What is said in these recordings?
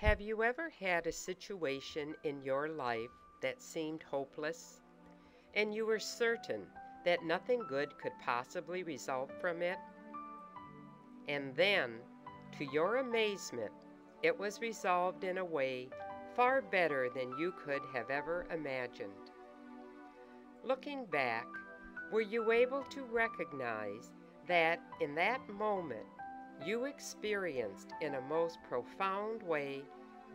Have you ever had a situation in your life that seemed hopeless, and you were certain that nothing good could possibly result from it? And then, to your amazement, it was resolved in a way far better than you could have ever imagined. Looking back, were you able to recognize that in that moment you experienced in a most profound way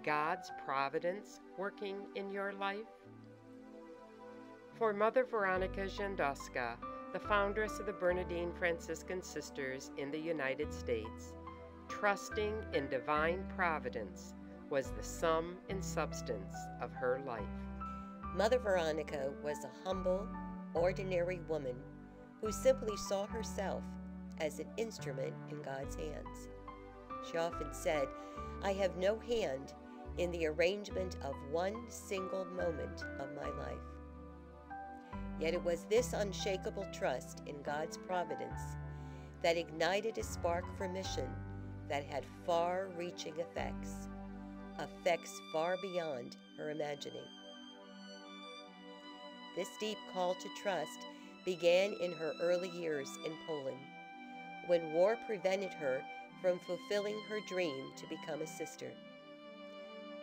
God's providence working in your life? For Mother Veronica Jandoska, the foundress of the Bernardine Franciscan Sisters in the United States, trusting in divine providence was the sum and substance of her life. Mother Veronica was a humble, ordinary woman who simply saw herself as an instrument in God's hands. She often said, "I have no hand in the arrangement of one single moment of my life." Yet it was this unshakable trust in God's providence that ignited a spark for mission that had far-reaching effects far beyond her imagining. This deep call to trust began in her early years in Poland, when war prevented her from fulfilling her dream to become a sister.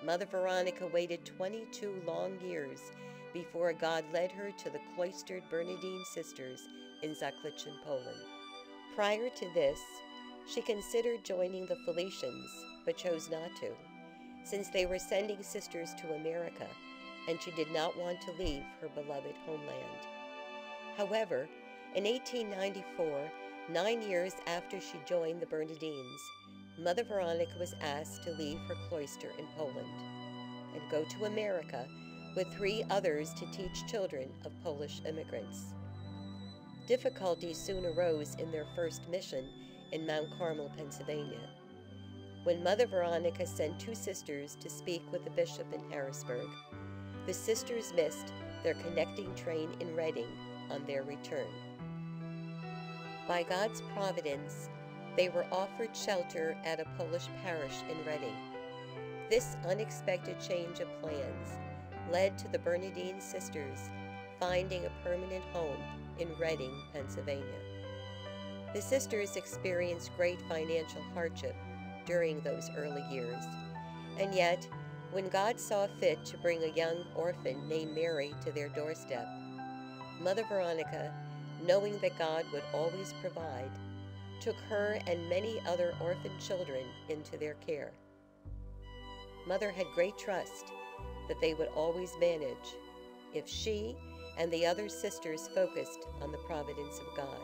Mother Veronica waited 22 long years before God led her to the cloistered Bernardine Sisters in Zakliczyn, Poland. Prior to this, she considered joining the Felicians, but chose not to, since they were sending sisters to America, and she did not want to leave her beloved homeland. However, in 1894, 9 years after she joined the Bernardines, Mother Veronica was asked to leave her cloister in Poland and go to America with 3 others to teach children of Polish immigrants. Difficulties soon arose in their first mission in Mount Carmel, Pennsylvania. When Mother Veronica sent 2 sisters to speak with the bishop in Harrisburg, the sisters missed their connecting train in Reading on their return. By God's providence, they were offered shelter at a Polish parish in Reading. This unexpected change of plans led to the Bernardine Sisters finding a permanent home in Reading, Pennsylvania. The sisters experienced great financial hardship during those early years, and yet, when God saw fit to bring a young orphan named Mary to their doorstep, Mother Veronica, knowing that God would always provide, took her and many other orphan children into their care. Mother had great trust that they would always manage if she and the other sisters focused on the providence of God.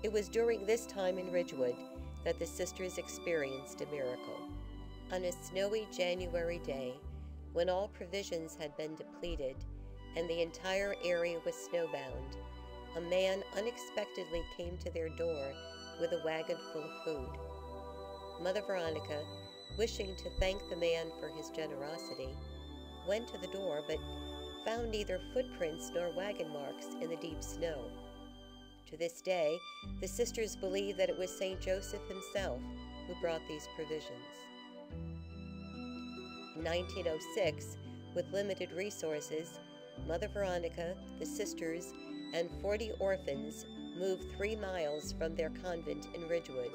It was during this time in Ridgewood that the sisters experienced a miracle. On a snowy January day, when all provisions had been depleted and the entire area was snowbound, a man unexpectedly came to their door with a wagon full of food. Mother Veronica, wishing to thank the man for his generosity, went to the door but found neither footprints nor wagon marks in the deep snow. To this day, the sisters believe that it was St. Joseph himself who brought these provisions. In 1906, with limited resources, Mother Veronica, the sisters, and 40 orphans moved 3 miles from their convent in Ridgewood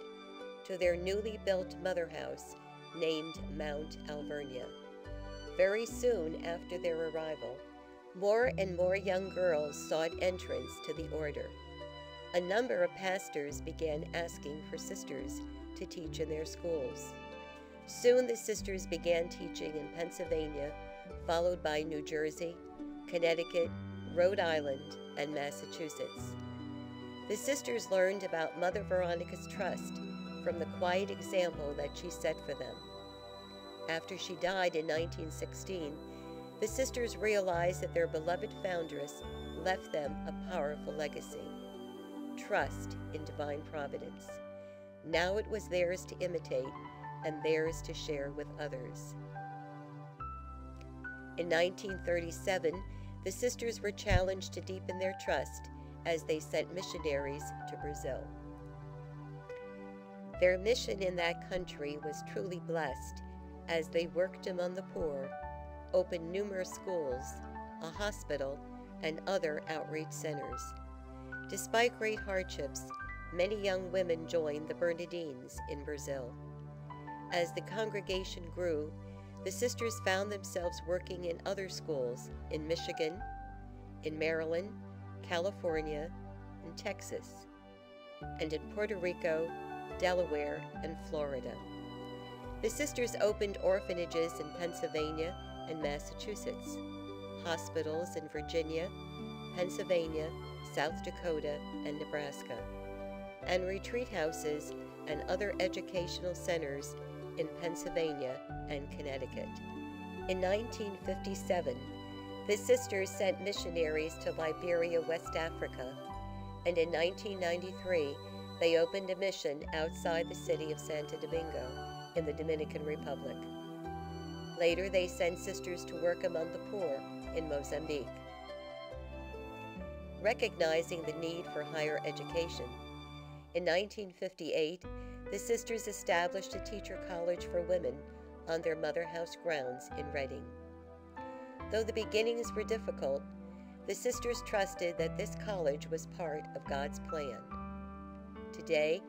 to their newly built mother house named Mount Alvernia. Very soon after their arrival, more and more young girls sought entrance to the order. A number of pastors began asking for sisters to teach in their schools. Soon the sisters began teaching in Pennsylvania, followed by New Jersey, Connecticut, Rhode Island, and Massachusetts. The sisters learned about Mother Veronica's trust from the quiet example that she set for them. After she died in 1916, the sisters realized that their beloved foundress left them a powerful legacy: trust in divine providence. Now it was theirs to imitate and theirs to share with others. In 1937, the sisters were challenged to deepen their trust as they sent missionaries to Brazil. Their mission in that country was truly blessed as they worked among the poor, opened numerous schools, a hospital, and other outreach centers. Despite great hardships, many young women joined the Bernardines in Brazil. As the congregation grew, the sisters found themselves working in other schools in Michigan, in Maryland, California, and Texas, and in Puerto Rico, Delaware, and Florida. The sisters opened orphanages in Pennsylvania and Massachusetts, hospitals in Virginia, Pennsylvania, South Dakota, and Nebraska, and retreat houses and other educational centers in Pennsylvania and Connecticut. In 1957, the sisters sent missionaries to Liberia, West Africa, and in 1993, they opened a mission outside the city of Santo Domingo in the Dominican Republic. Later, they sent sisters to work among the poor in Mozambique. Recognizing the need for higher education, in 1958, the sisters established a teacher college for women on their mother house grounds in Reading. Though the beginnings were difficult, the sisters trusted that this college was part of God's plan. Today,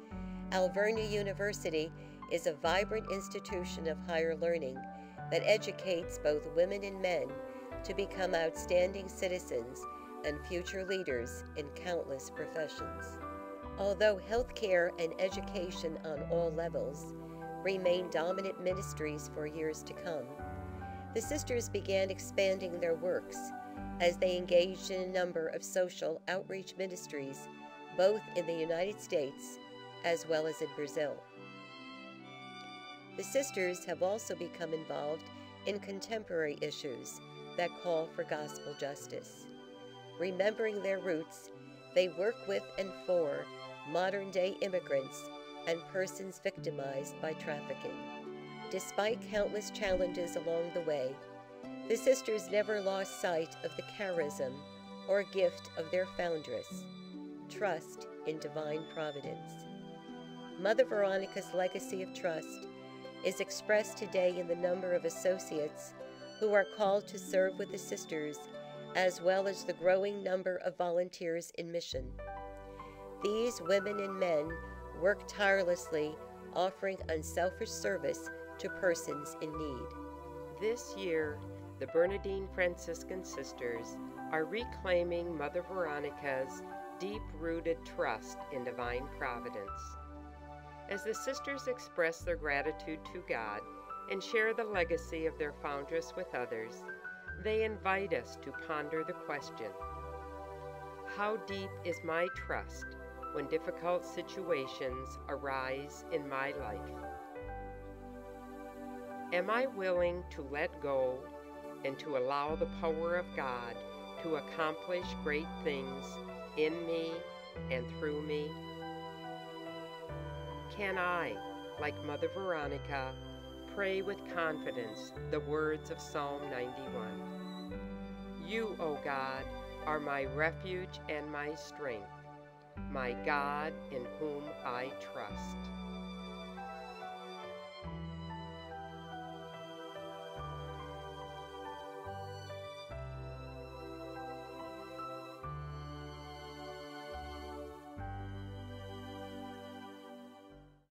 Alvernia University is a vibrant institution of higher learning that educates both women and men to become outstanding citizens and future leaders in countless professions. Although healthcare and education on all levels remain dominant ministries for years to come, the sisters began expanding their works as they engaged in a number of social outreach ministries, both in the United States as well as in Brazil. The sisters have also become involved in contemporary issues that call for gospel justice. Remembering their roots, they work with and for modern-day immigrants and persons victimized by trafficking. Despite countless challenges along the way, the sisters never lost sight of the charism or gift of their foundress, trust in divine providence. Mother Veronica's legacy of trust is expressed today in the number of associates who are called to serve with the sisters, as well as the growing number of volunteers in mission. These women and men work tirelessly, offering unselfish service to persons in need. This year, the Bernardine Franciscan sisters are reclaiming Mother Veronica's deep-rooted trust in divine providence. As the sisters express their gratitude to God and share the legacy of their foundress with others, they invite us to ponder the question, how deep is my trust when difficult situations arise in my life? Am I willing to let go and to allow the power of God to accomplish great things in me and through me? Can I, like Mother Veronica, pray with confidence the words of Psalm 91? You, O God, are my refuge and my strength, my God in whom I trust.